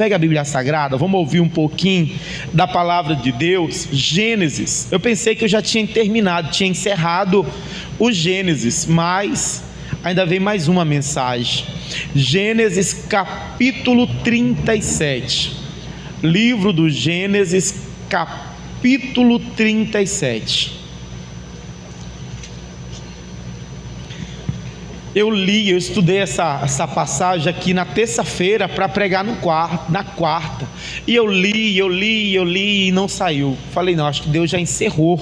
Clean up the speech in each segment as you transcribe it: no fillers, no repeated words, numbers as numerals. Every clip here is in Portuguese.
pega a Bíblia Sagrada, vamos ouvir um pouquinho da palavra de Deus. Gênesis. Eu pensei que eu já tinha terminado, tinha encerrado o Gênesis, mas ainda vem mais uma mensagem. Gênesis capítulo 37. Livro do Gênesis capítulo 37. Eu estudei essa passagem aqui na terça-feira para pregar na quarta. E eu li e não saiu. Falei, não, acho que Deus já encerrou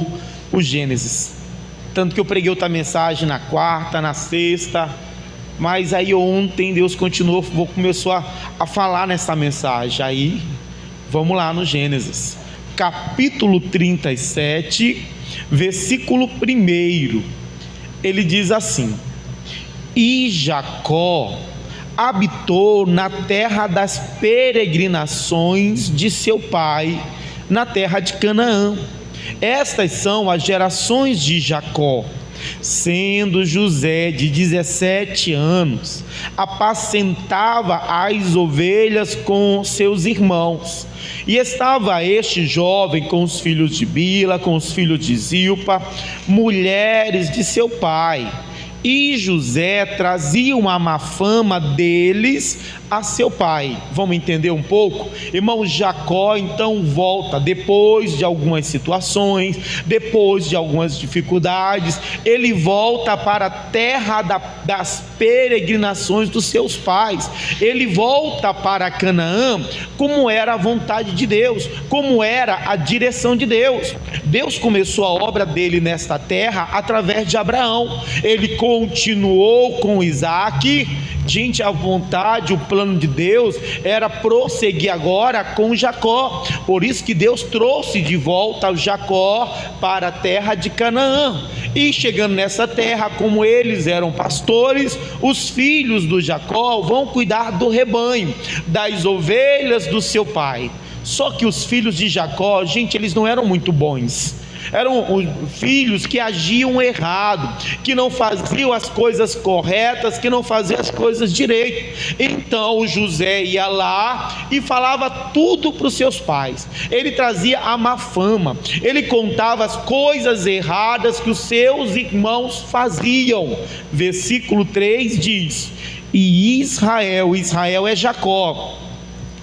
o Gênesis. Tanto que eu preguei outra mensagem na quarta, na sexta. Mas aí ontem Deus começou a falar nessa mensagem. Aí, vamos lá no Gênesis. Capítulo 37, versículo 1. Ele diz assim: E Jacó habitou na terra das peregrinações de seu pai, na terra de Canaã. Estas são as gerações de Jacó. Sendo José de 17 anos, apacentava as ovelhas com seus irmãos. E estava este jovem com os filhos de Bila, com os filhos de Zilpa, mulheres de seu pai. E José trazia uma má fama deles a seu pai. Vamos entender um pouco? Irmão, Jacó então volta, depois de algumas situações, depois de algumas dificuldades, ele volta para a terra das peregrinações dos seus pais. Ele volta para Canaã como era a vontade de Deus, como era a direção de Deus. Deus começou a obra dele nesta terra através de Abraão. Ele continuou com Isaac. Gente, a vontade, o plano de Deus era prosseguir agora com Jacó. Por isso que Deus trouxe de volta Jacó para a terra de Canaã. E chegando nessa terra, como eles eram pastores, os filhos do Jacó vão cuidar do rebanho, das ovelhas do seu pai. Só que os filhos de Jacó, gente, eles não eram muito bons. Eram filhos que agiam errado, que não faziam as coisas corretas, que não faziam as coisas direito. Então José ia lá e falava tudo para os seus pais. Ele trazia a má fama, ele contava as coisas erradas que os seus irmãos faziam. Versículo 3 diz: E Israel é Jacó,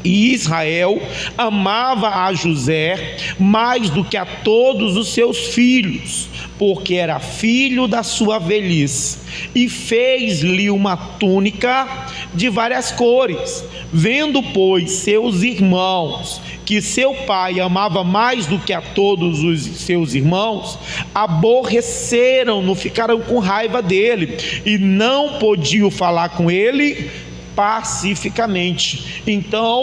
e Israel amava a José mais do que a todos os seus filhos, porque era filho da sua velhice, e fez-lhe uma túnica de várias cores. Vendo, pois, seus irmãos que seu pai amava mais do que a todos os seus irmãos, aborreceram-no, ficaram com raiva dele, e não podiam falar com ele pacificamente. Então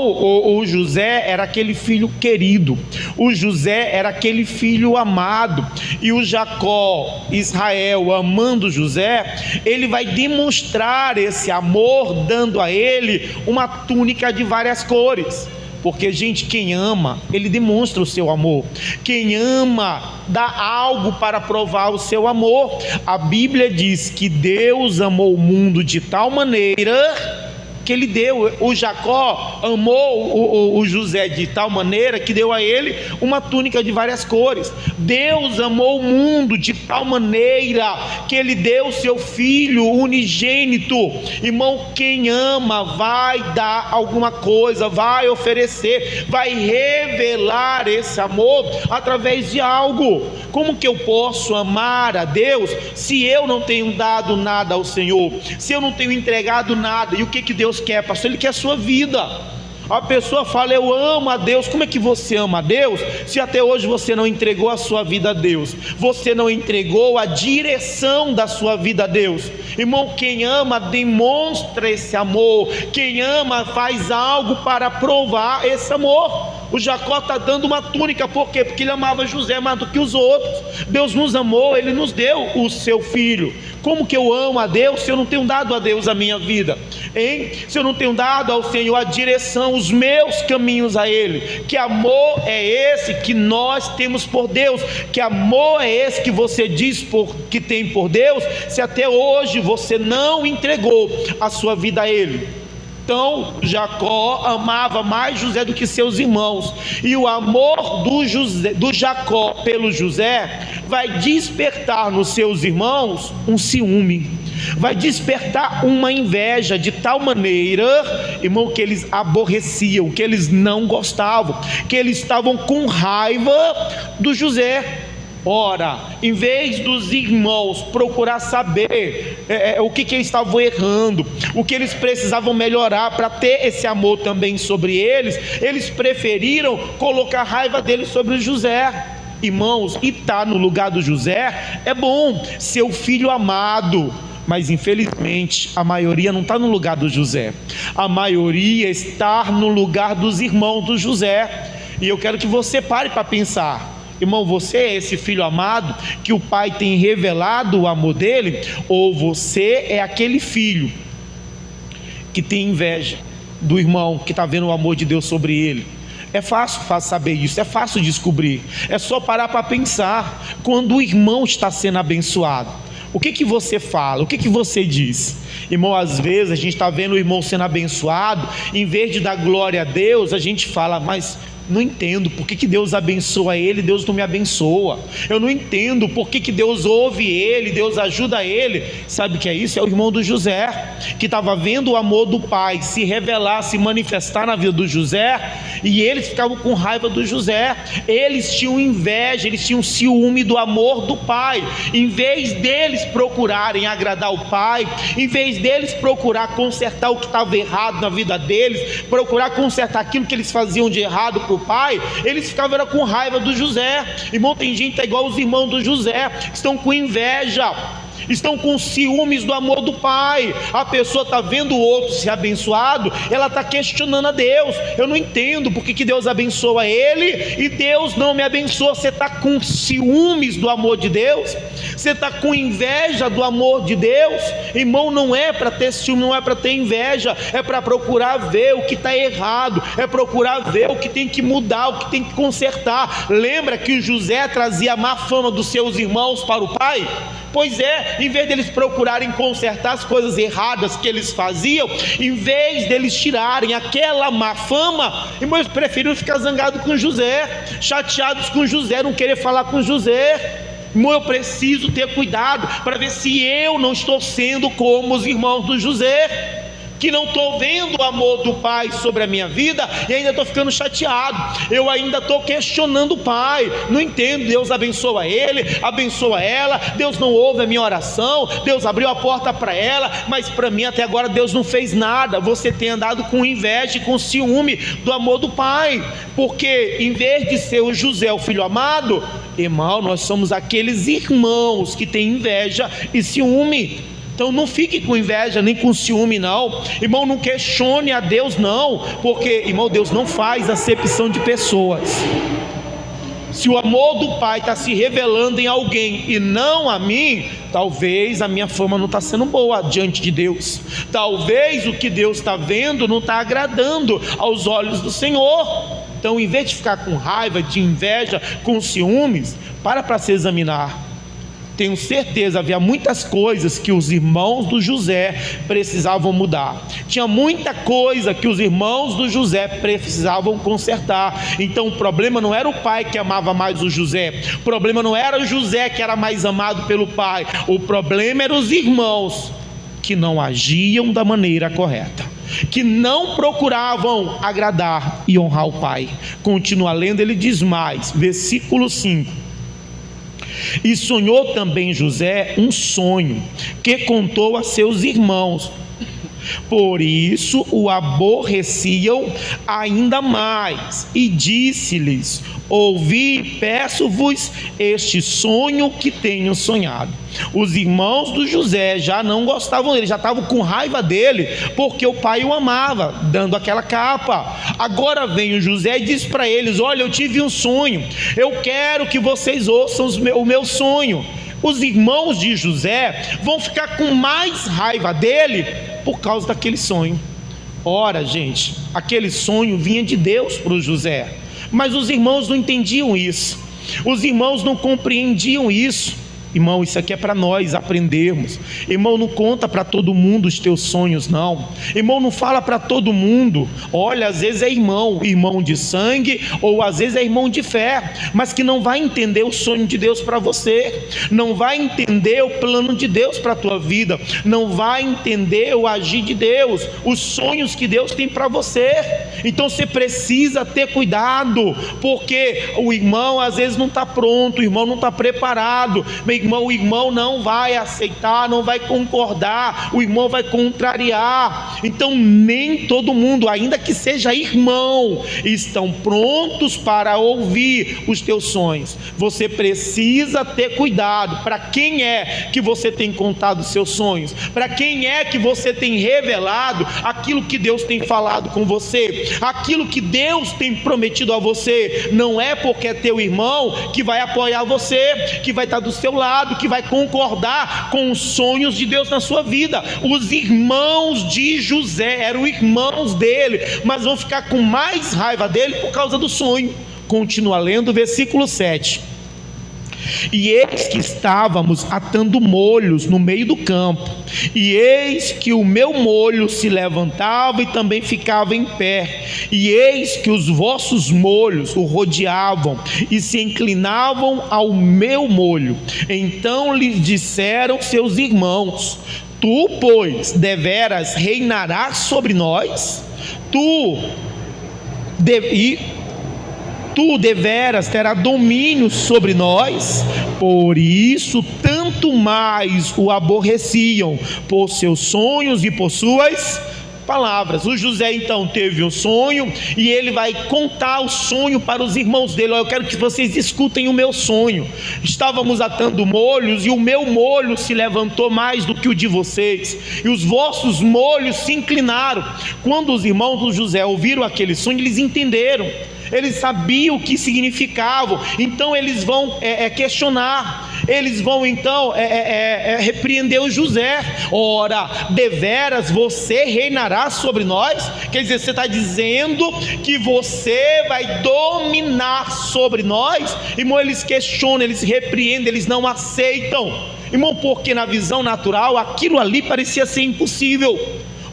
o José era aquele filho querido, o José era aquele filho amado, e o Jacó, Israel, amando José, ele vai demonstrar esse amor, dando a ele uma túnica de várias cores. Porque, gente, quem ama, ele demonstra o seu amor. Quem ama, dá algo para provar o seu amor. A Bíblia diz que Deus amou o mundo de tal maneira que ele deu. O Jacó amou o José de tal maneira que deu a ele uma túnica de várias cores. Deus amou o mundo de tal maneira que ele deu seu filho unigênito. Irmão, quem ama vai dar alguma coisa, vai oferecer, vai revelar esse amor através de algo. Como que eu posso amar a Deus se eu não tenho dado nada ao Senhor, se eu não tenho entregado nada? E o que Deus quer, pastor? Ele quer a sua vida. A pessoa fala: eu amo a Deus. Como é que você ama a Deus se até hoje você não entregou a sua vida a Deus? Você não entregou a direção da sua vida a Deus. Irmão, quem ama demonstra esse amor. Quem ama faz algo para provar esse amor. O Jacó está dando uma túnica, por quê? Porque ele amava José mais do que os outros. Deus nos amou, ele nos deu o seu filho. Como que eu amo a Deus se eu não tenho dado a Deus a minha vida? Hein? Se eu não tenho dado ao Senhor a direção, os meus caminhos a Ele. Que amor é esse que nós temos por Deus? Que amor é esse que você diz que tem por Deus, se até hoje você não entregou a sua vida a Ele? Então Jacó amava mais José do que seus irmãos, e o amor do Jacó pelo José vai despertar nos seus irmãos um ciúme, vai despertar uma inveja de tal maneira, irmão, que eles aborreciam, que eles não gostavam, que eles estavam com raiva do José. Ora, em vez dos irmãos procurar saber o que eles estavam errando, o que eles precisavam melhorar para ter esse amor também sobre eles, eles preferiram colocar a raiva deles sobre o José. Irmãos, e estar no lugar do José é bom, ser o filho amado, mas infelizmente a maioria não está no lugar do José, a maioria está no lugar dos irmãos do José. E eu quero que você pare para pensar, irmão, você é esse filho amado que o pai tem revelado o amor dele, ou você é aquele filho que tem inveja do irmão que está vendo o amor de Deus sobre ele? É fácil saber isso, é fácil descobrir, é só parar para pensar. Quando o irmão está sendo abençoado, o que você fala, o que você diz? Irmão, às vezes a gente está vendo o irmão sendo abençoado, em vez de dar glória a Deus, a gente fala, mas não entendo por que Deus abençoa ele, Deus não me abençoa. Eu não entendo por que Deus ouve ele, Deus ajuda ele. Sabe o que é isso? É o irmão do José, que estava vendo o amor do pai se revelar, se manifestar na vida do José, e eles ficavam com raiva do José. Eles tinham inveja, eles tinham ciúme do amor do pai. Em vez deles procurarem agradar o pai, em vez deles procurar consertar o que estava errado na vida deles, procurar consertar aquilo que eles faziam de errado para o pai, eles ficavam com raiva do José. Irmão, tem gente que é igual os irmãos do José, estão com inveja, estão com ciúmes do amor do pai. A pessoa está vendo o outro ser abençoado, ela está questionando a Deus. Eu não entendo por que Deus abençoa ele e Deus não me abençoa. Você está com ciúmes do amor de Deus? Você está com inveja do amor de Deus? Irmão, não é para ter ciúme, não é para ter inveja, é para procurar ver o que está errado, é procurar ver o que tem que mudar, o que tem que consertar. Lembra que o José trazia a má fama dos seus irmãos para o pai? Pois é, em vez deles procurarem consertar as coisas erradas que eles faziam, em vez deles tirarem aquela má fama, irmãos, preferiram ficar zangados com José, chateados com José, não querer falar com José. Irmão, eu preciso ter cuidado para ver se eu não estou sendo como os irmãos do José, que não estou vendo o amor do pai sobre a minha vida e ainda estou ficando chateado, eu ainda estou questionando o pai. Não entendo, Deus abençoa ele, abençoa ela, Deus não ouve a minha oração, Deus abriu a porta para ela, mas para mim até agora Deus não fez nada. Você tem andado com inveja e com ciúme do amor do pai, porque em vez de ser o José, o filho amado, irmão, nós somos aqueles irmãos que têm inveja e ciúme. Então não fique com inveja nem com ciúme não, irmão. Não questione a Deus não, porque, irmão, Deus não faz acepção de pessoas. Se o amor do pai está se revelando em alguém e não a mim, talvez a minha fama não está sendo boa diante de Deus, talvez o que Deus está vendo não está agradando aos olhos do Senhor. Então, em vez de ficar com raiva, de inveja, com ciúmes, para se examinar. Tenho certeza, havia muitas coisas que os irmãos do José precisavam mudar. Tinha muita coisa que os irmãos do José precisavam consertar. Então o problema não era o pai que amava mais o José, o problema não era o José que era mais amado pelo pai, o problema eram os irmãos que não agiam da maneira correta, que não procuravam agradar e honrar o pai. Continua lendo, ele diz mais, versículo 5: e sonhou também José um sonho, que contou a seus irmãos, por isso o aborreciam ainda mais, e disse-lhes: ouvi, peço-vos este sonho que tenho sonhado. Os irmãos do José já não gostavam dele, já estavam com raiva dele, porque o pai o amava, dando aquela capa. Agora vem o José e diz para eles: olha, eu tive um sonho, eu quero que vocês ouçam o meu sonho. Os irmãos de José vão ficar com mais raiva dele por causa daquele sonho. Ora, gente, aquele sonho vinha de Deus para o José, mas os irmãos não entendiam isso, os irmãos não compreendiam isso. Irmão, isso aqui é para nós aprendermos. Irmão, não conta para todo mundo os teus sonhos, não. Irmão, não fala para todo mundo. Olha, às vezes é irmão de sangue, ou às vezes é irmão de fé, mas que não vai entender o sonho de Deus para você, não vai entender o plano de Deus para a tua vida, não vai entender o agir de Deus, os sonhos que Deus tem para você. Então você precisa ter cuidado, porque o irmão às vezes não está pronto, o irmão não está preparado. O irmão não vai aceitar, não vai concordar, o irmão vai contrariar. Então nem todo mundo, ainda que seja irmão, estão prontos para ouvir os teus sonhos. Você precisa ter cuidado. Para quem é que você tem contado os seus sonhos? Para quem é que você tem revelado aquilo que Deus tem falado com você, aquilo que Deus tem prometido a você? Não é porque é teu irmão que vai apoiar você, que vai estar do seu lado, que vai concordar com os sonhos de Deus na sua vida. Os irmãos de José eram irmãos dele, mas vão ficar com mais raiva dele por causa do sonho. Continua lendo, versículo 7. E eis que estávamos atando molhos no meio do campo, e eis que o meu molho se levantava e também ficava em pé, e eis que os vossos molhos o rodeavam e se inclinavam ao meu molho. Então lhes disseram seus irmãos: tu, pois, deveras reinarás sobre nós? Tu deveras terá domínio sobre nós. Por isso tanto mais o aborreciam por seus sonhos e por suas palavras. O José então teve um sonho, e ele vai contar o sonho para os irmãos dele. Eu quero que vocês escutem o meu sonho. Estávamos atando molhos, e o meu molho se levantou mais do que o de vocês, e os vossos molhos se inclinaram. Quando os irmãos do José ouviram aquele sonho, eles entenderam, eles sabiam o que significavam. Então eles vão questionar, eles vão então repreender o José. Ora, deveras você reinará sobre nós? Quer dizer, você está dizendo que você vai dominar sobre nós? Irmão, eles questionam, eles repreendem, eles não aceitam. Irmão, porque na visão natural aquilo ali parecia ser impossível.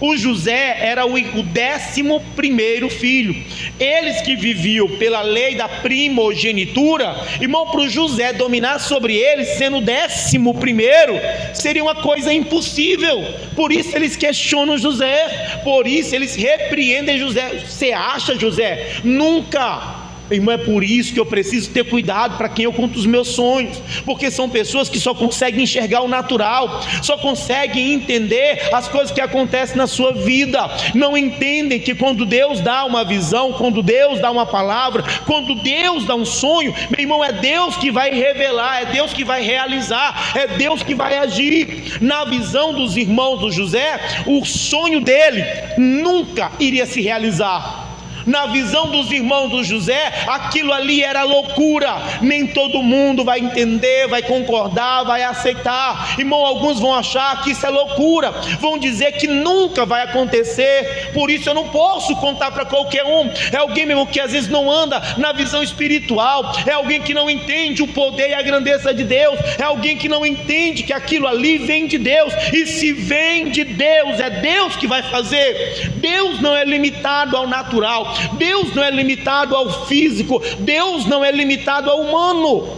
O José era o 11º filho. Eles que viviam pela lei da primogenitura, irmão, para o José dominar sobre eles, sendo o 11º, seria uma coisa impossível. Por isso eles questionam José, por isso eles repreendem José. Você acha, José? Nunca. Irmão, é por isso que eu preciso ter cuidado para quem eu conto os meus sonhos, porque são pessoas que só conseguem enxergar o natural, só conseguem entender as coisas que acontecem na sua vida, não entendem que quando Deus dá uma visão, quando Deus dá uma palavra, quando Deus dá um sonho, meu irmão, é Deus que vai revelar, é Deus que vai realizar, é Deus que vai agir. Na visão dos irmãos do José, o sonho dele nunca iria se realizar. Na visão dos irmãos do José, aquilo ali era loucura. Nem todo mundo vai entender, vai concordar, vai aceitar. Irmão, alguns vão achar que isso é loucura, vão dizer que nunca vai acontecer. Por isso eu não posso contar para qualquer um. É alguém mesmo que às vezes não anda na visão espiritual, é alguém que não entende o poder e a grandeza de Deus, é alguém que não entende que aquilo ali vem de Deus. E se vem de Deus, é Deus que vai fazer. Deus não é limitado ao natural, Deus não é limitado ao físico, Deus não é limitado ao humano.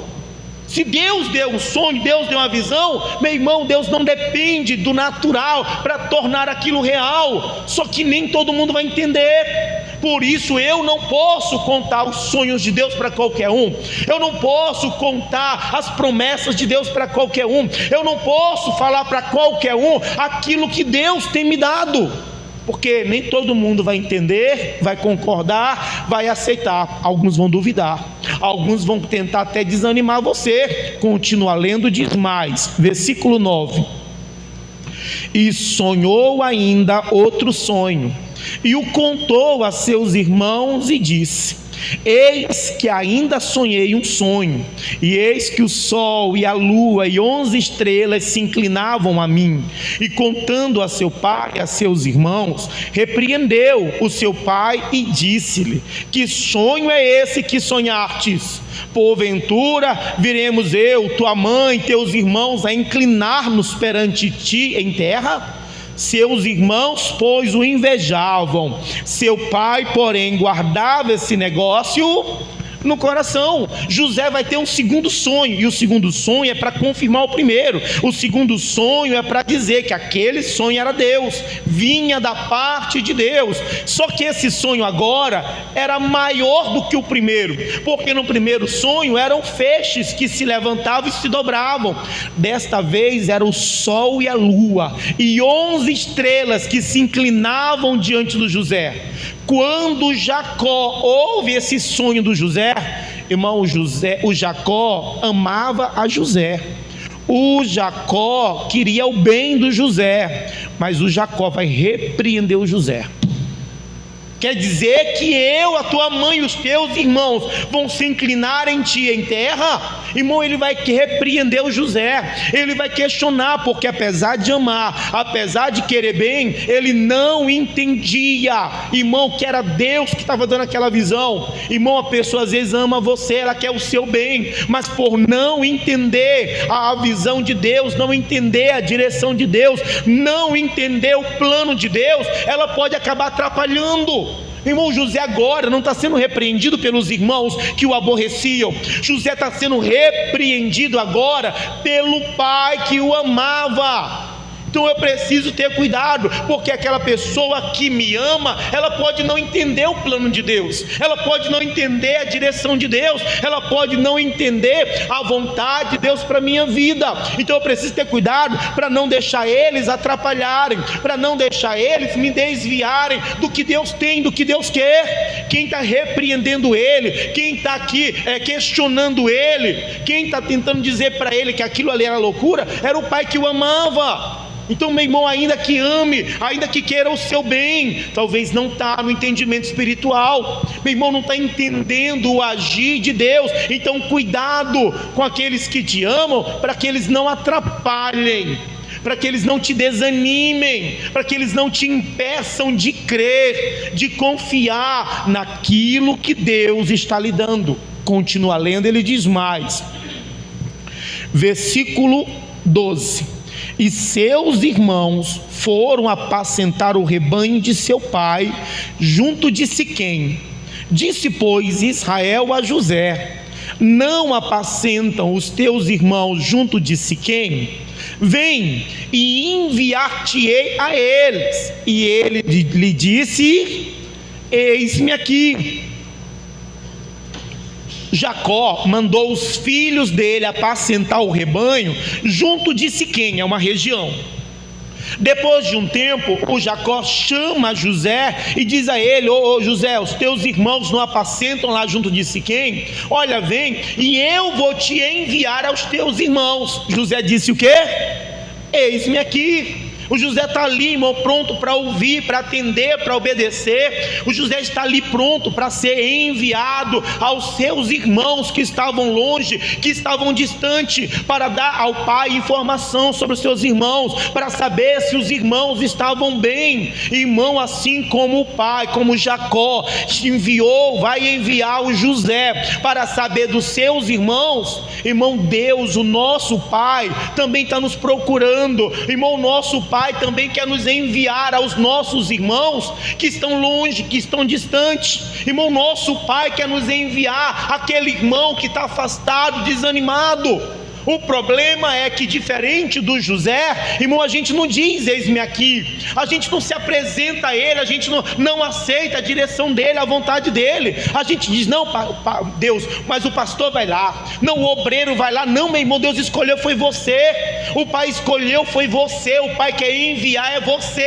Se Deus deu um sonho, Deus deu uma visão, meu irmão, Deus não depende do natural para tornar aquilo real. Só que nem todo mundo vai entender. Por isso eu não posso contar os sonhos de Deus para qualquer um. Eu não posso contar as promessas de Deus para qualquer um. Eu não posso falar para qualquer um aquilo que Deus tem me dado, porque nem todo mundo vai entender, vai concordar, vai aceitar. Alguns vão duvidar, alguns vão tentar até desanimar você. Continua lendo, diz mais, versículo 9: e sonhou ainda outro sonho, e o contou a seus irmãos e disse: eis que ainda sonhei um sonho, e eis que o sol e a lua e 11 estrelas se inclinavam a mim. E contando a seu pai e a seus irmãos, repreendeu o seu pai e disse-lhe: que sonho é esse que sonhastes? Porventura viremos eu, tua mãe, teus irmãos a inclinar-nos perante ti em terra? Seus irmãos, pois, o invejavam. Seu pai, porém, guardava esse negócio no coração. José vai ter um segundo sonho, e o segundo sonho é para confirmar o primeiro. O segundo sonho é para dizer que aquele sonho era Deus, vinha da parte de Deus. Só que esse sonho agora era maior do que o primeiro, porque no primeiro sonho eram feixes que se levantavam e se dobravam. Desta vez era o sol e a lua e 11 estrelas que se inclinavam diante do José. Quando Jacó ouve esse sonho do José, irmão, o Jacó amava a José. O Jacó queria o bem do José, mas o Jacó vai repreender o José. Quer dizer que eu, a tua mãe e os teus irmãos vão se inclinar em ti em terra? Irmão, ele vai repreender o José, ele vai questionar, porque apesar de amar, apesar de querer bem, ele não entendia, irmão, que era Deus que estava dando aquela visão. Irmão, a pessoa às vezes ama você, ela quer o seu bem, mas por não entender a visão de Deus, não entender a direção de Deus, não entender o plano de Deus, ela pode acabar atrapalhando. Irmão, José agora não está sendo repreendido pelos irmãos que o aborreciam. José está sendo repreendido agora pelo pai que o amava. Então eu preciso ter cuidado, porque aquela pessoa que me ama, ela pode não entender o plano de Deus, ela pode não entender a direção de Deus, ela pode não entender a vontade de Deus para a minha vida. Então eu preciso ter cuidado para não deixar eles atrapalharem, para não deixar eles me desviarem do que Deus tem, do que Deus quer. Quem está repreendendo ele, quem está aqui questionando ele, quem está tentando dizer para ele que aquilo ali era loucura, era o pai que o amava. Então, meu irmão, ainda que ame, ainda que queira o seu bem, talvez não está no entendimento espiritual, meu irmão, não está entendendo o agir de Deus. Então cuidado com aqueles que te amam, para que eles não atrapalhem, para que eles não te desanimem, para que eles não te impeçam de crer, de confiar naquilo que Deus está lhe dando. Continua lendo, ele diz mais, versículo 12: e seus irmãos foram apacentar o rebanho de seu pai junto de Siquém. Disse, pois, Israel a José: não apacentam os teus irmãos junto de Siquém? Vem e enviar-te-ei a eles. E ele lhe disse: eis-me aqui. Jacó mandou os filhos dele apacentar o rebanho junto de Siquém, é uma região. Depois de um tempo, o Jacó chama José e diz a ele: ô José, os teus irmãos não apacentam lá junto de Siquém? Olha, vem e eu vou te enviar aos teus irmãos. José disse o quê? Eis-me aqui. O José está ali, irmão, pronto para ouvir, para atender, para obedecer. O José está ali pronto para ser enviado aos seus irmãos que estavam longe, que estavam distantes, para dar ao pai informação sobre os seus irmãos, para saber se os irmãos estavam bem. Irmão, assim como o pai, como Jacó enviou, vai enviar o José para saber dos seus irmãos. Irmão, Deus, o nosso pai, também está nos procurando. Irmão, o nosso pai também quer nos enviar aos nossos irmãos que estão longe, que estão distantes. Irmão, nosso pai quer nos enviar aquele irmão que está afastado, desanimado. O problema é que, diferente do José, irmão, a gente não diz eis-me aqui, a gente não se apresenta a ele, a gente não aceita a direção dele, a vontade dele. A gente diz: não, Deus, mas o pastor vai lá, não, o obreiro vai lá. Não, meu irmão, Deus escolheu, foi você. O pai escolheu, foi você. O pai quer enviar, é você.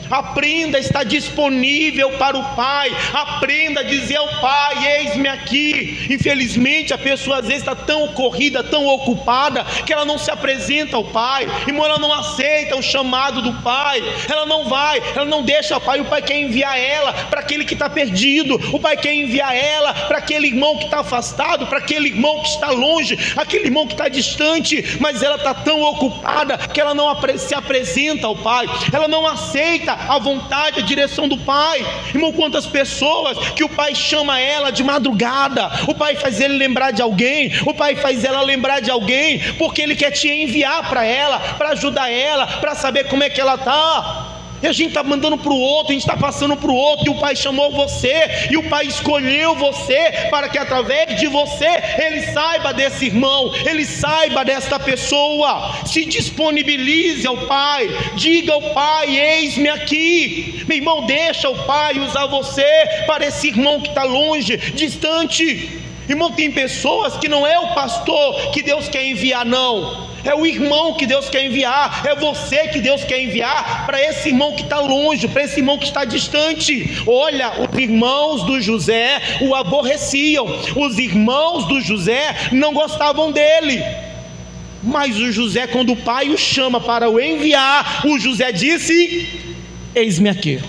Aprenda a estar disponível para o Pai. Aprenda a dizer ao Pai: eis-me aqui. Infelizmente a pessoa às vezes está tão corrida, tão ocupada, que ela não se apresenta ao Pai. Irmão, ela não aceita o chamado do Pai. Ela não vai, ela não deixa o Pai. O Pai quer enviar ela para aquele que está perdido. O Pai quer enviar ela para aquele irmão que está afastado, para aquele irmão que está longe, aquele irmão que está distante. Mas ela está tão ocupada que ela não se apresenta ao Pai. Ela não aceita a vontade, a direção do Pai. Irmão, quantas pessoas que o Pai chama ela de madrugada, o Pai faz ele lembrar de alguém, o Pai faz ela lembrar de alguém, porque Ele quer te enviar para ela, para ajudar ela, para saber como é que ela está. E a gente está mandando para o outro, a gente está passando para o outro, e o Pai chamou você, e o Pai escolheu você, para que através de você, Ele saiba desse irmão, Ele saiba desta pessoa. Se disponibilize ao Pai, diga ao Pai: eis-me aqui. Meu irmão, deixa o Pai usar você para esse irmão que está longe, distante. Irmão, tem pessoas que não é o pastor que Deus quer enviar, não. É o irmão que Deus quer enviar. É você que Deus quer enviar para esse irmão que está longe, para esse irmão que está distante. Olha, os irmãos do José o aborreciam. Os irmãos do José não gostavam dele. Mas o José, quando o pai o chama para o enviar, o José disse: eis-me aqui.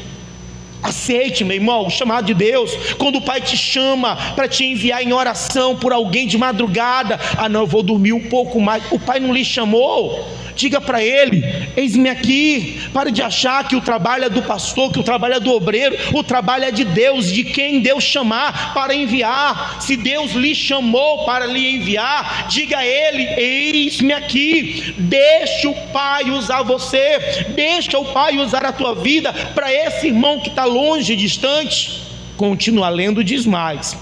Aceite, meu irmão, o chamado de Deus. Quando o Pai te chama para te enviar em oração por alguém de madrugada: ah não, eu vou dormir um pouco mais. O Pai não lhe chamou? Diga para ele: eis-me aqui. Pare de achar que o trabalho é do pastor, que o trabalho é do obreiro. O trabalho é de Deus, de quem Deus chamar para enviar. Se Deus lhe chamou para lhe enviar, diga a ele: eis-me aqui. Deixe o Pai usar você, deixa o Pai usar a tua vida para esse irmão que está longe, distante. Continua lendo, diz mais,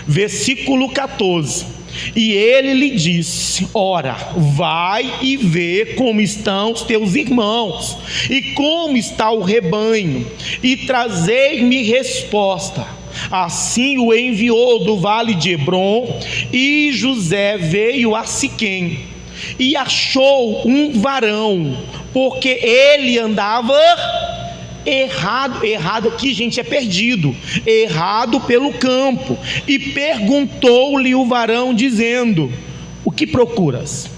versículo 14: e ele lhe disse: ora, vai e vê como estão os teus irmãos, e como está o rebanho, e trazei-me resposta. Assim o enviou do vale de Hebrom, e José veio a Siquém, e achou um varão, porque ele andava errado aqui, gente, é perdido, errado pelo campo, e perguntou-lhe o varão, dizendo: o que procuras?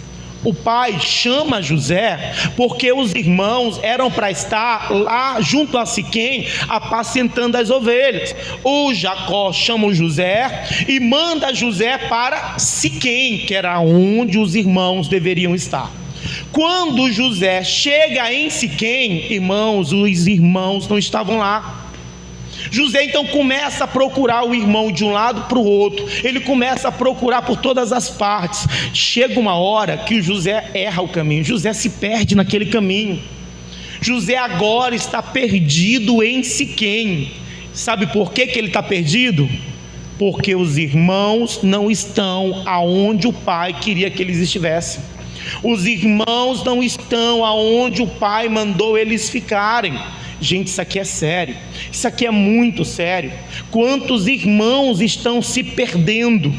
O pai chama José porque os irmãos eram para estar lá junto a Siquém, apacentando as ovelhas. O Jacó chama o José e manda José para Siquém, que era onde os irmãos deveriam estar. Quando José chega em Siquém, irmãos, os irmãos não estavam lá. José então começa a procurar o irmão de um lado para o outro. Ele começa a procurar por todas as partes. Chega uma hora que o José erra o caminho. José se perde naquele caminho. José agora está perdido em Siquém. Sabe por que ele está perdido? Porque os irmãos não estão aonde o pai queria que eles estivessem. Os irmãos não estão aonde o pai mandou eles ficarem. Gente, isso aqui é sério, isso aqui é muito sério. Quantos irmãos estão se perdendo?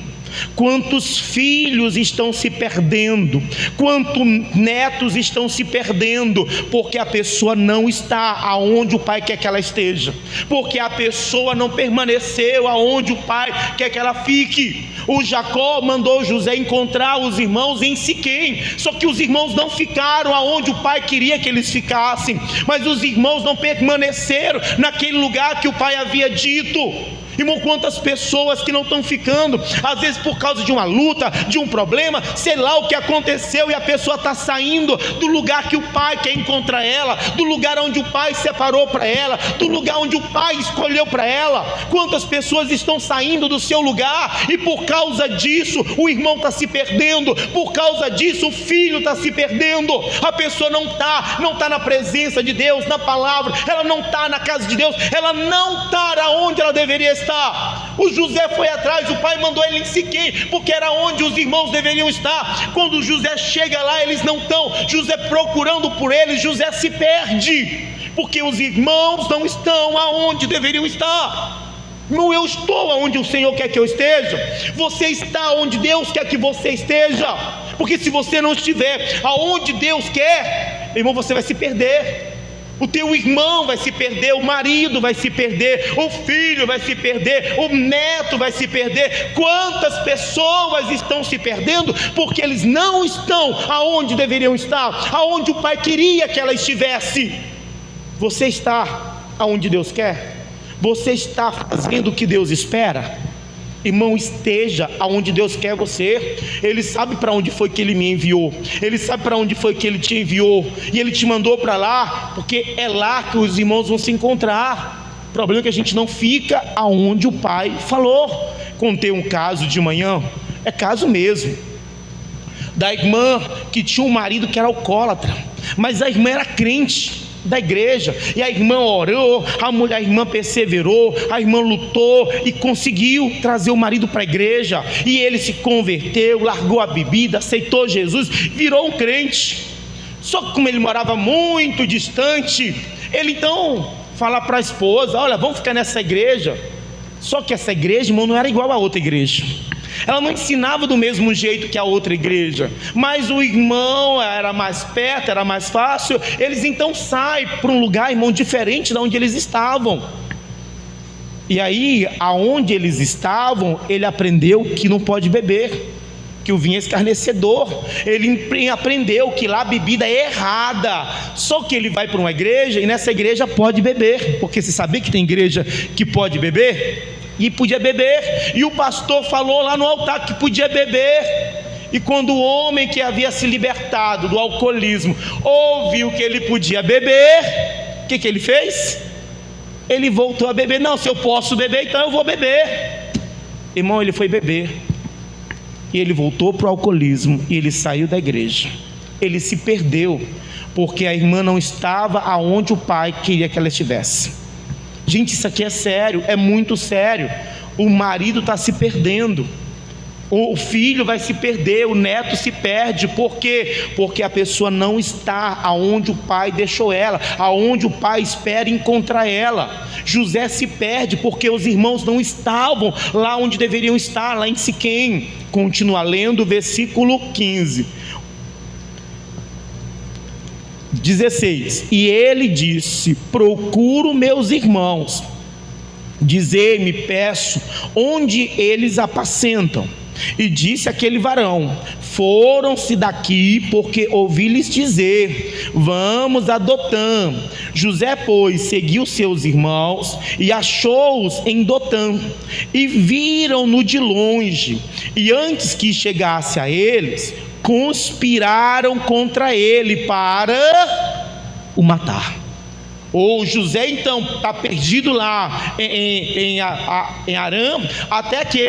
Quantos filhos estão se perdendo? Quantos netos estão se perdendo? Porque a pessoa não está aonde o pai quer que ela esteja, porque a pessoa não permaneceu aonde o pai quer que ela fique. O Jacó mandou José encontrar os irmãos em Siquém, só que os irmãos não ficaram aonde o pai queria que eles ficassem, mas os irmãos não permaneceram naquele lugar que o pai havia dito. Irmão, quantas pessoas que não estão ficando, às vezes por causa de uma luta, de um problema, sei lá o que aconteceu, e a pessoa está saindo do lugar que o pai quer encontrar ela, do lugar onde o pai separou para ela, do lugar onde o pai escolheu para ela. Quantas pessoas estão saindo do seu lugar, e por causa disso o irmão está se perdendo, por causa disso o filho está se perdendo. A pessoa não está na presença de Deus, na palavra, ela não está na casa de Deus, ela não está onde ela deveria estar. O José foi atrás, o pai mandou ele em Siquém, porque era onde os irmãos deveriam estar. Quando José chega lá, eles não estão. José procurando por eles, José se perde, porque os irmãos não estão aonde deveriam estar. Não, eu estou aonde o Senhor quer que eu esteja. Você está onde Deus quer que você esteja, porque se você não estiver aonde Deus quer, irmão, você vai se perder. O teu irmão vai se perder, o marido vai se perder, o filho vai se perder, o neto vai se perder. Quantas pessoas estão se perdendo porque eles não estão aonde deveriam estar, aonde o Pai queria que ela estivesse. Você está aonde Deus quer? Você está fazendo o que Deus espera? Irmão, esteja aonde Deus quer você. Ele sabe para onde foi que Ele me enviou, Ele sabe para onde foi que Ele te enviou, e Ele te mandou para lá, porque é lá que os irmãos vão se encontrar. O problema é que a gente não fica aonde o Pai falou. Contei um caso de manhã, é caso mesmo, da irmã que tinha um marido que era alcoólatra, mas a irmã era crente da igreja, e a irmã orou, a irmã perseverou, a irmã lutou e conseguiu trazer o marido para a igreja, e ele se converteu, largou a bebida, aceitou Jesus, virou um crente. Só que como ele morava muito distante, ele então fala para a esposa: olha, vamos ficar nessa igreja. Só que essa igreja, irmão, não era igual a outra igreja. Ela não ensinava do mesmo jeito que a outra igreja, mas o irmão era mais perto, era mais fácil. Eles então saem para um lugar, irmão, diferente de onde eles estavam. E aí, aonde eles estavam, ele aprendeu que não pode beber, que o vinho é escarnecedor. Ele aprendeu que lá a bebida é errada. Só que ele vai para uma igreja, e nessa igreja pode beber, porque você sabia que tem igreja que pode beber? E podia beber, e o pastor falou lá no altar que podia beber. E quando o homem que havia se libertado do alcoolismo ouviu que ele podia beber, o que ele fez? Ele voltou a beber. Não, se eu posso beber, então eu vou beber. Irmão, ele foi beber, e ele voltou para o alcoolismo, e ele saiu da igreja. Ele se perdeu, porque a irmã não estava aonde o pai queria que ela estivesse. Gente, isso aqui é sério, é muito sério. O marido está se perdendo, o filho vai se perder, o neto se perde. Por quê? Porque a pessoa não está aonde o pai deixou ela, aonde o pai espera encontrar ela. José se perde porque os irmãos não estavam lá onde deveriam estar, lá em Siquém. Continua lendo o versículo 15. 16. E ele disse: procuro meus irmãos, dizei-me, peço, onde eles apacentam. E disse aquele varão: foram-se daqui, porque ouvi-lhes dizer: vamos a Dotã. José, pois, seguiu seus irmãos e achou-os em Dotã, e viram-no de longe, e antes que chegasse a eles, conspiraram contra ele para o matar. O José então está perdido lá em Arã, até que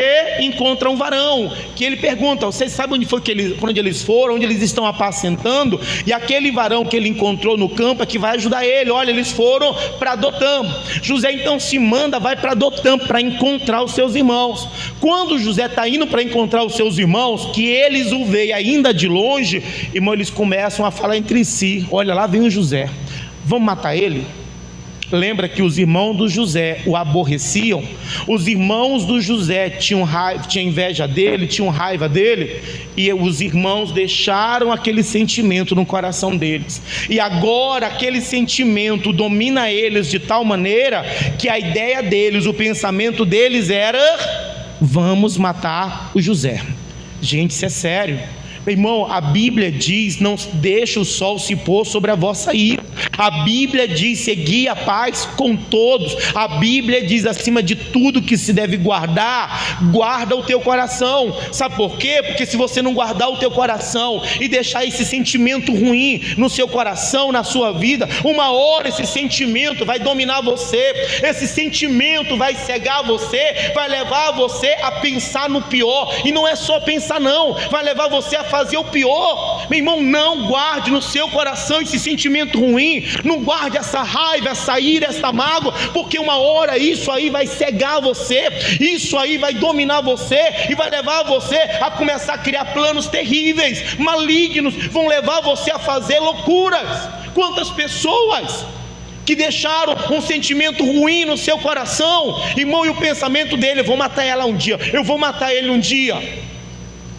encontra um varão, que ele pergunta: vocês sabem onde foi onde eles foram, onde eles estão apacentando? E aquele varão que ele encontrou no campo é que vai ajudar ele. Olha, eles foram para Dotã. José então se manda, vai para Dotã para encontrar os seus irmãos. Quando José está indo para encontrar os seus irmãos, que eles o veem ainda de longe, irmão, eles começam a falar entre si: olha, lá vem o José, vamos matar ele? Lembra que os irmãos do José o aborreciam? Os irmãos do José tinham inveja dele, tinham raiva dele, e os irmãos deixaram aquele sentimento no coração deles, e agora aquele sentimento domina eles de tal maneira que a ideia deles, o pensamento deles era: vamos matar o José. Gente, isso é sério. Irmão, a Bíblia diz: não deixe o sol se pôr sobre a vossa ira. A Bíblia diz: segui a paz com todos. A Bíblia diz: acima de tudo que se deve guardar, guarda o teu coração. Sabe por quê? Porque se você não guardar o teu coração e deixar esse sentimento ruim no seu coração, na sua vida, uma hora esse sentimento vai dominar você, esse sentimento vai cegar você, vai levar você a pensar no pior. E não é só pensar não, vai levar você a fazer o pior. Meu irmão, não guarde no seu coração esse sentimento ruim, não guarde essa raiva, essa ira, essa mágoa, porque uma hora isso aí vai cegar você, isso aí vai dominar você e vai levar você a começar a criar planos terríveis, malignos, vão levar você a fazer loucuras. Quantas pessoas que deixaram um sentimento ruim no seu coração, irmão, e o pensamento dele: eu vou matar ela um dia, eu vou matar ele um dia.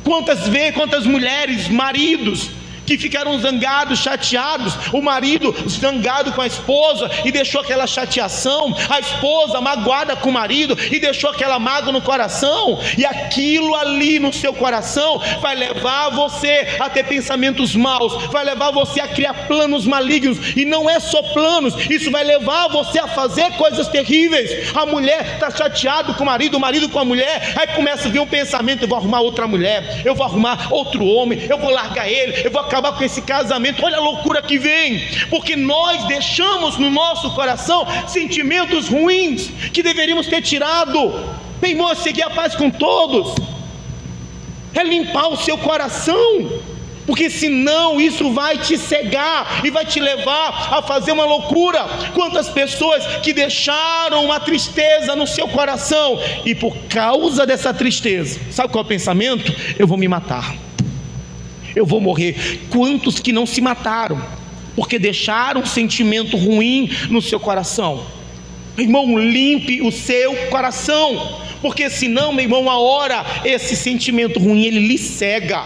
Quantas mulheres, maridos que ficaram zangados, chateados, o marido zangado com a esposa e deixou aquela chateação, a esposa magoada com o marido e deixou aquela mágoa no coração, e aquilo ali no seu coração vai levar você a ter pensamentos maus, vai levar você a criar planos malignos, e não é só planos, isso vai levar você a fazer coisas terríveis. A mulher está chateada com o marido com a mulher, aí começa a vir um pensamento: eu vou arrumar outra mulher, eu vou arrumar outro homem, eu vou largar ele, eu vou acabar com esse casamento. Olha a loucura que vem, porque nós deixamos no nosso coração sentimentos ruins que deveríamos ter tirado. Meu irmão, é seguir a paz com todos, é limpar o seu coração, porque senão isso vai te cegar e vai te levar a fazer uma loucura. Quantas pessoas que deixaram uma tristeza no seu coração, e por causa dessa tristeza, sabe qual é o pensamento? Eu vou me matar, eu vou morrer. Quantos que não se mataram porque deixaram um sentimento ruim no seu coração? Irmão, limpe o seu coração, porque senão, meu irmão, uma hora esse sentimento ruim ele lhe cega.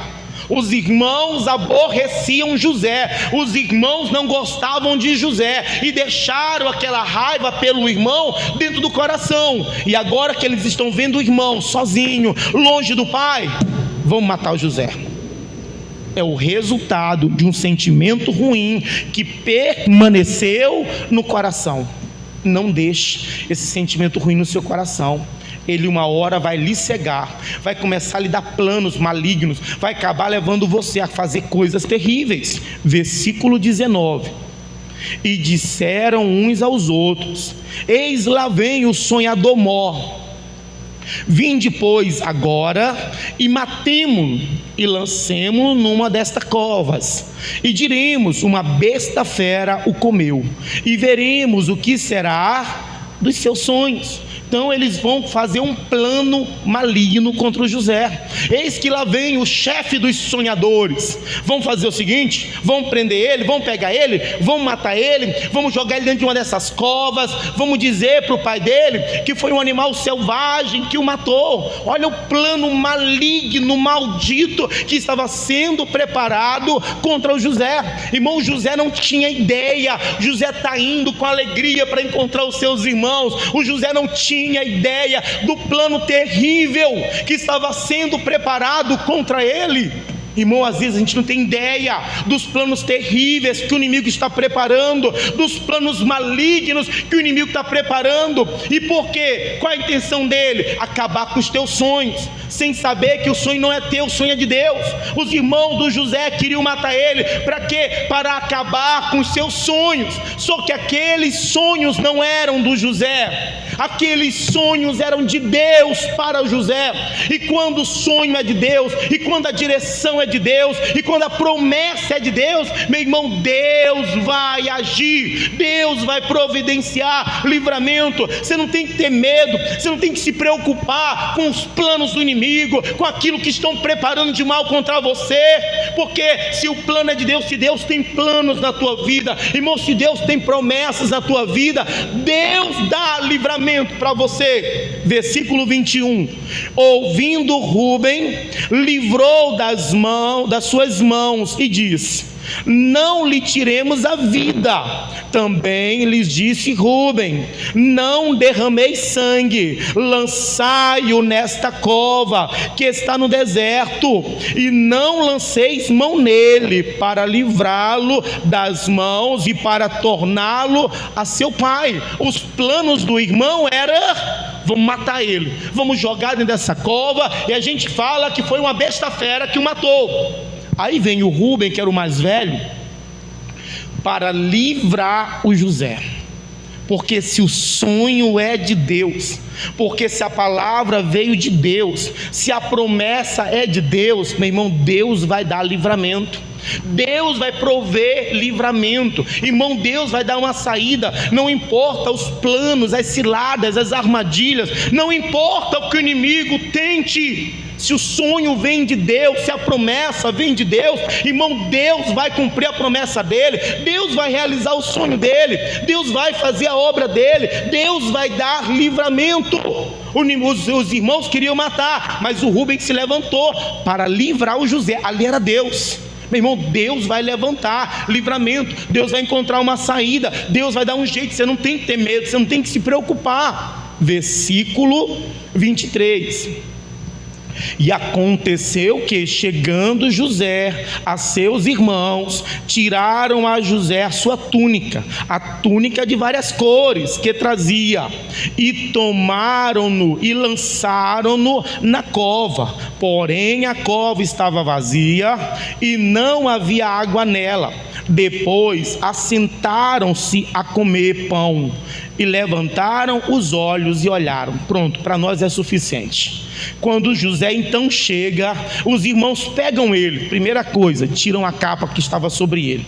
Os irmãos aborreciam José, os irmãos não gostavam de José e deixaram aquela raiva pelo irmão dentro do coração, e agora que eles estão vendo o irmão sozinho, longe do pai, vão matar o José. É o resultado de um sentimento ruim que permaneceu no coração. Não deixe esse sentimento ruim no seu coração, ele uma hora vai lhe cegar, vai começar a lhe dar planos malignos, vai acabar levando você a fazer coisas terríveis. Versículo 19: e disseram uns aos outros: eis lá vem o sonhador mor, vinde pois agora e matemo-lo e lancemo-lo numa destas covas, e diremos: uma besta fera o comeu, e veremos o que será dos seus sonhos. Então eles vão fazer um plano maligno contra o José. Eis que lá vem o chefe dos sonhadores. Vão fazer o seguinte: vão prender ele, vão pegar ele, vão matar ele, vamos jogar ele dentro de uma dessas covas, vamos dizer para o pai dele que foi um animal selvagem que o matou. Olha o plano maligno, maldito que estava sendo preparado contra o José. Irmão, José não tinha ideia. José está indo com alegria para encontrar os seus irmãos. O José não tinha ideia do plano terrível que estava sendo preparado contra ele. Irmão, às vezes a gente não tem ideia dos planos terríveis que o inimigo está preparando, dos planos malignos que o inimigo está preparando. E por quê? Qual a intenção dele? Acabar com os teus sonhos, sem saber que o sonho não é teu, o sonho é de Deus. Os irmãos do José queriam matar ele, para quê? Para acabar com os seus sonhos. Só que aqueles sonhos não eram do José, aqueles sonhos eram de Deus para o José. E quando o sonho é de Deus, e quando a direção é de Deus, e quando a promessa é de Deus, meu irmão, Deus vai agir, Deus vai providenciar livramento. Você não tem que ter medo, você não tem que se preocupar com os planos do inimigo, com aquilo que estão preparando de mal contra você, porque se o plano é de Deus, se Deus tem planos na tua vida, irmão, se Deus tem promessas na tua vida, Deus dá livramento para você. Versículo 21: ouvindo Rúben, livrou das suas mãos e disse: não lhe tiremos a vida. Também lhes disse Rúben: não derrameis sangue, lançai-o nesta cova que está no deserto, e não lanceis mão nele, para livrá-lo das mãos e para torná-lo a seu pai. Os planos do irmão era: vamos matar ele, vamos jogar dentro dessa cova, e a gente fala que foi uma besta fera que o matou. Aí vem o Rúben, que era o mais velho, para livrar o José. Porque se o sonho é de Deus, porque se a palavra veio de Deus, se a promessa é de Deus, meu irmão, Deus vai dar livramento, Deus vai prover livramento, irmão, Deus vai dar uma saída. Não importa os planos, as ciladas, as armadilhas, não importa o que o inimigo tente, se o sonho vem de Deus, se a promessa vem de Deus, irmão, Deus vai cumprir a promessa dele, Deus vai realizar o sonho dele, Deus vai fazer a obra dele, Deus vai dar livramento. Os irmãos queriam matar, mas o Rúben se levantou para livrar o José. Ali era Deus. Meu irmão, Deus vai levantar livramento, Deus vai encontrar uma saída, Deus vai dar um jeito. Você não tem que ter medo, você não tem que se preocupar. Versículo 23. E aconteceu que, chegando José a seus irmãos, tiraram a José a sua túnica, a túnica de várias cores que trazia, e tomaram-no e lançaram-no na cova. Porém a cova estava vazia e não havia água nela. Depois assentaram-se a comer pão e levantaram os olhos e olharam. Pronto, para nós é suficiente. Quando José então chega, os irmãos pegam ele. Primeira coisa, tiram a capa que estava sobre ele,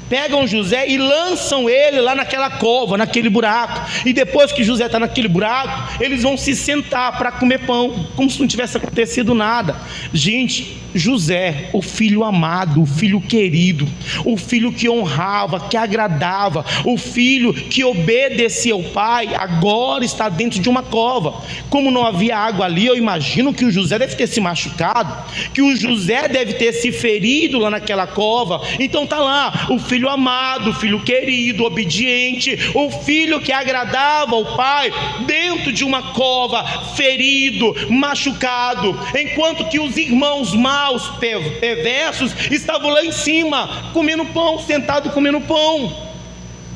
pegam José e lançam ele lá naquela cova, naquele buraco. E depois que José está naquele buraco, eles vão se sentar para comer pão, como se não tivesse acontecido nada. Gente, José, o filho amado, o filho querido, o filho que honrava, que agradava, o filho que obedecia ao pai, agora está dentro de uma cova. Como não havia água ali, eu imagino que o José deve ter se machucado, que o José deve ter se ferido lá naquela cova. Então está lá o filho amado, o filho querido, obediente, o filho que agradava ao pai, dentro de uma cova, ferido, machucado, enquanto que os irmãos maus, perversos, estavam lá em cima, comendo pão, sentado comendo pão.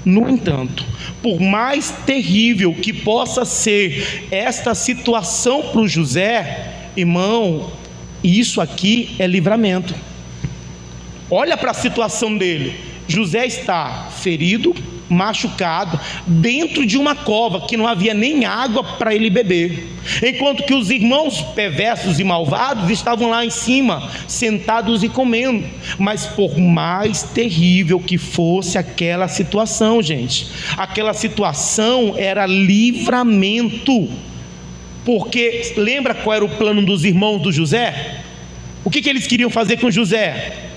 No entanto, por mais terrível que possa ser esta situação para o José, irmão, isso aqui é livramento. Olha para a situação dele. José está ferido, machucado, dentro de uma cova que não havia nem água para ele beber, enquanto que os irmãos perversos e malvados estavam lá em cima, sentados e comendo. Mas por mais terrível que fosse aquela situação, gente, aquela situação era livramento. Porque lembra qual era o plano dos irmãos do José? O que eles queriam fazer com José?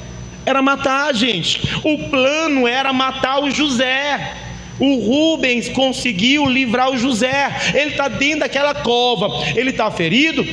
Era matar, gente. O plano era matar o José. O Rubens conseguiu livrar o José. Ele está dentro daquela cova, ele está ferido,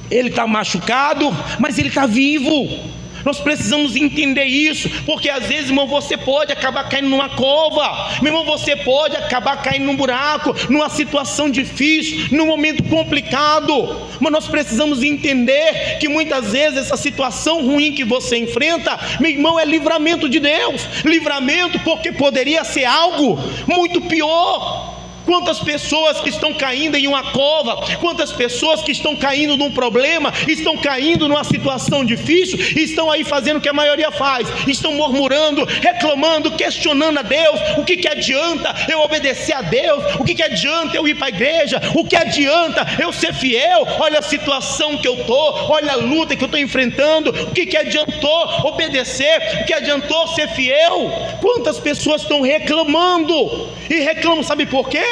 ele está machucado, mas ele está vivo. Nós precisamos entender isso, porque às vezes, irmão, você pode acabar caindo numa cova, meu irmão, você pode acabar caindo num buraco, numa situação difícil, num momento complicado, mas nós precisamos entender que muitas vezes essa situação ruim que você enfrenta, meu irmão, é livramento de Deus. Livramento porque poderia ser algo muito pior. Quantas pessoas que estão caindo em uma cova, quantas pessoas que estão caindo num problema, estão caindo numa situação difícil, estão aí fazendo o que a maioria faz, estão murmurando, reclamando, questionando a Deus. O que adianta eu obedecer a Deus? O que adianta eu ir para a igreja? O que adianta eu ser fiel? Olha a situação que eu estou, olha a luta que eu estou enfrentando. O que adiantou obedecer? O que adiantou ser fiel? Quantas pessoas estão reclamando? E reclamam, sabe por quê?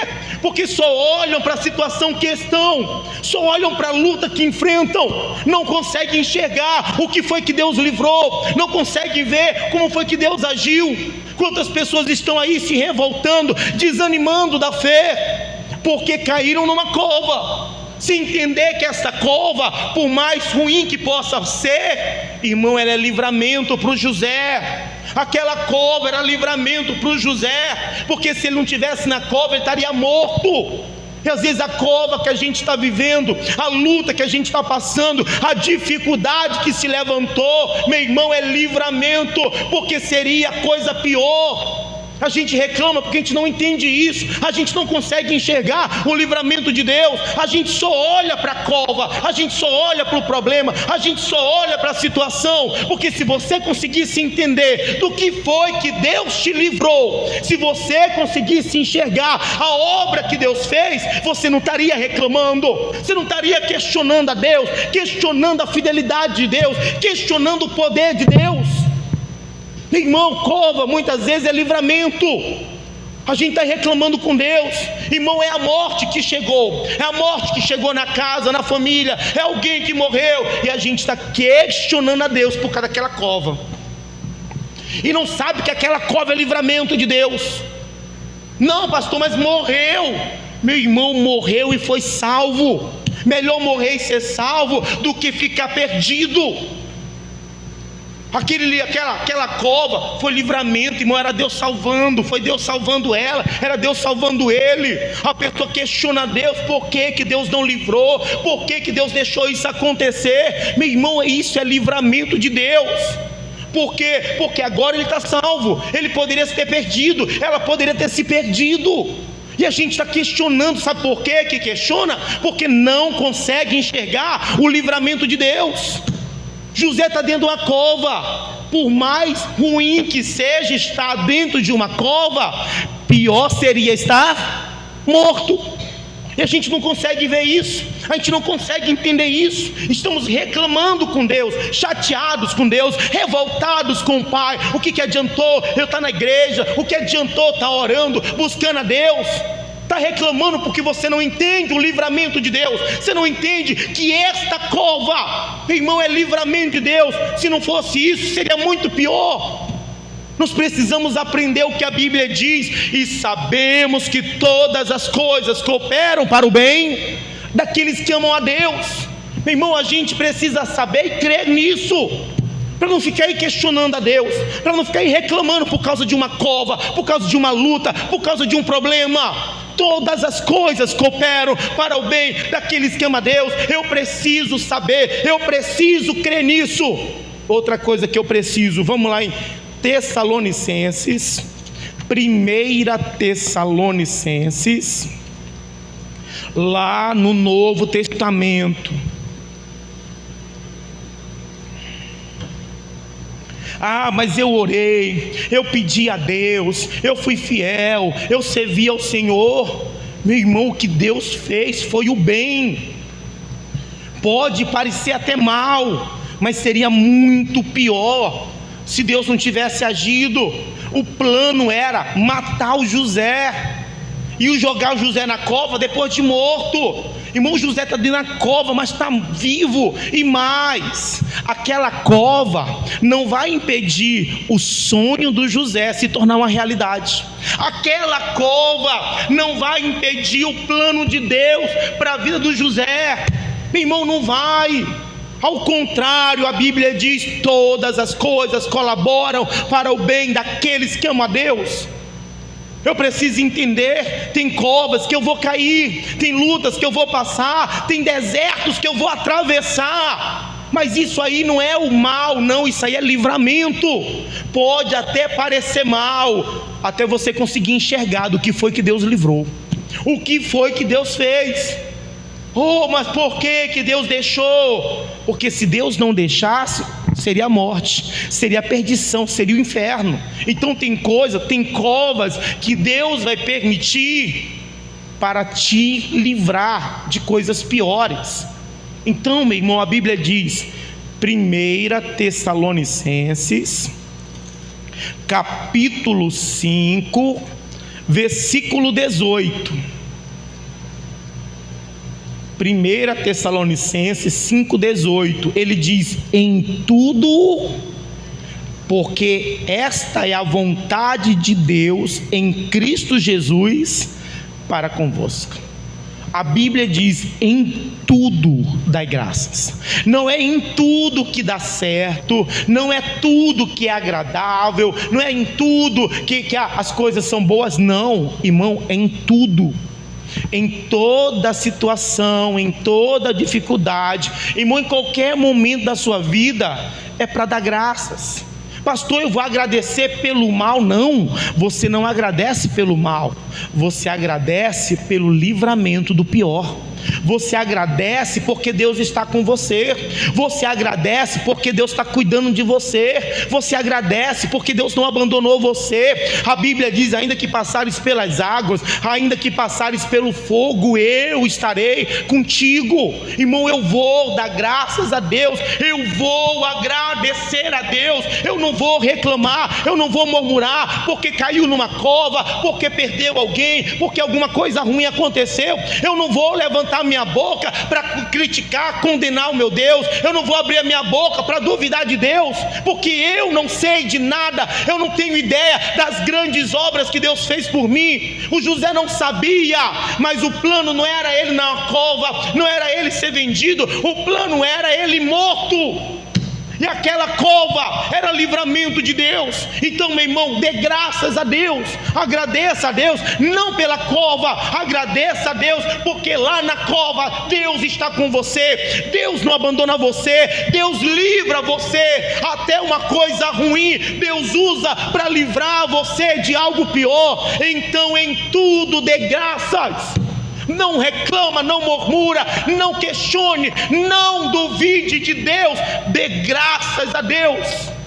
Porque só olham para a situação que estão, só olham para a luta que enfrentam, não conseguem enxergar o que foi que Deus livrou, não conseguem ver como foi que Deus agiu. Quantas pessoas estão aí se revoltando, desanimando da fé, porque caíram numa cova, sem entender que essa cova, por mais ruim que possa ser, irmão, ela é livramento para o José. Aquela cova era livramento para o José, porque se ele não estivesse na cova, ele estaria morto. E às vezes a cova que a gente está vivendo, a luta que a gente está passando, a dificuldade que se levantou, meu irmão, é livramento, porque seria coisa pior. A gente reclama porque a gente não entende isso, a gente não consegue enxergar o livramento de Deus, a gente só olha para a cova, a gente só olha para o problema, a gente só olha para a situação. Porque se você conseguisse entender do que foi que Deus te livrou, se você conseguisse enxergar a obra que Deus fez, você não estaria reclamando, você não estaria questionando a Deus, questionando a fidelidade de Deus, questionando o poder de Deus. Meu irmão, cova muitas vezes é livramento. A gente está reclamando com Deus, irmão, é a morte que chegou, é a morte que chegou na casa, na família, é alguém que morreu, e a gente está questionando a Deus por causa daquela cova, e não sabe que aquela cova é livramento de Deus. Não, pastor, mas morreu. Meu irmão, morreu e foi salvo. Melhor morrer e ser salvo do que ficar perdido. Aquela cova foi livramento, irmão, era Deus salvando, foi Deus salvando ela, era Deus salvando ele. A pessoa questiona Deus, por que Deus não livrou? Por que Deus deixou isso acontecer? Meu irmão, isso é livramento de Deus. Por quê? Porque agora ele está salvo. Ele poderia se ter perdido, ela poderia ter se perdido. E a gente está questionando, sabe por quê que questiona? Porque não consegue enxergar o livramento de Deus. José está dentro de uma cova. Por mais ruim que seja estar dentro de uma cova, pior seria estar morto. E a gente não consegue ver isso, a gente não consegue entender isso. Estamos reclamando com Deus, chateados com Deus, revoltados com o Pai. O que adiantou eu estar na igreja? O que adiantou estar orando, buscando a Deus? Está reclamando porque você não entende o livramento de Deus. Você não entende que esta cova, irmão, é livramento de Deus. Se não fosse isso, seria muito pior. Nós precisamos aprender o que a Bíblia diz, e sabemos que todas as coisas cooperam para o bem daqueles que amam a Deus. Meu irmão, a gente precisa saber e crer nisso, para não ficar aí questionando a Deus, para não ficar aí reclamando por causa de uma cova, por causa de uma luta, por causa de um problema. Todas as coisas cooperam para o bem daqueles que amam a Deus. Eu preciso saber, eu preciso crer nisso. Outra coisa que eu preciso, vamos lá em Tessalonicenses, 1 Tessalonicenses, lá no Novo Testamento. Mas eu orei, eu pedi a Deus, eu fui fiel, eu servi ao Senhor. Meu irmão, o que Deus fez foi o bem. Pode parecer até mal, mas seria muito pior se Deus não tivesse agido. O plano era matar o José e jogar o José na cova depois de morto. Irmão, José está dentro da cova, mas está vivo. E mais, aquela cova não vai impedir o sonho do José se tornar uma realidade. Aquela cova não vai impedir o plano de Deus para a vida do José. Meu irmão, não vai. Ao contrário, a Bíblia diz: todas as coisas colaboram para o bem daqueles que amam a Deus. Eu preciso entender, tem covas que eu vou cair, tem lutas que eu vou passar, tem desertos que eu vou atravessar, mas isso aí não é o mal, não, isso aí é livramento. Pode até parecer mal, até você conseguir enxergar do que foi que Deus livrou, o que foi que Deus fez. Mas por que Deus deixou? Porque se Deus não deixasse, seria a morte, seria a perdição, seria o inferno. Então tem covas que Deus vai permitir para te livrar de coisas piores. Então, meu irmão, a Bíblia diz, 1 Tessalonicenses, capítulo 5, versículo 18. 1 Tessalonicenses 5,18, ele diz: em tudo, porque esta é a vontade de Deus em Cristo Jesus para convosco. A Bíblia diz: em tudo dai graças. Não é em tudo que dá certo, não é tudo que é agradável, não é em tudo que as coisas são boas, não, irmão, é em tudo. Em toda situação, em toda dificuldade, irmão, em qualquer momento da sua vida, é para dar graças. Pastor, eu vou agradecer pelo mal? Não, você não agradece pelo mal, você agradece pelo livramento do pior. Você agradece porque Deus está com você. Você agradece porque Deus está cuidando de você. Você agradece porque Deus não abandonou você. A Bíblia diz: ainda que passares pelas águas, ainda que passares pelo fogo, eu estarei contigo. Irmão, eu vou dar graças a Deus, eu vou agradecer a Deus. Eu não vou reclamar, eu não vou murmurar porque caiu numa cova, porque perdeu alguém, porque alguma coisa ruim aconteceu. Eu não vou levantar minha boca para criticar, condenar o meu Deus. Eu não vou abrir a minha boca para duvidar de Deus, porque eu não sei de nada, eu não tenho ideia das grandes obras que Deus fez por mim. O José não sabia, mas o plano não era ele na cova, não era ele ser vendido, o plano era ele morto. e aquela cova era livramento de Deus. Então, meu irmão, dê graças a Deus, agradeça a Deus, não pela cova, agradeça a Deus, porque lá na cova Deus está com você, Deus não abandona você, Deus livra você, até uma coisa ruim Deus usa para livrar você de algo pior. Então, em tudo dê graças, não reclama, não murmura, não questione, não duvide de Deus, dê graças a Deus.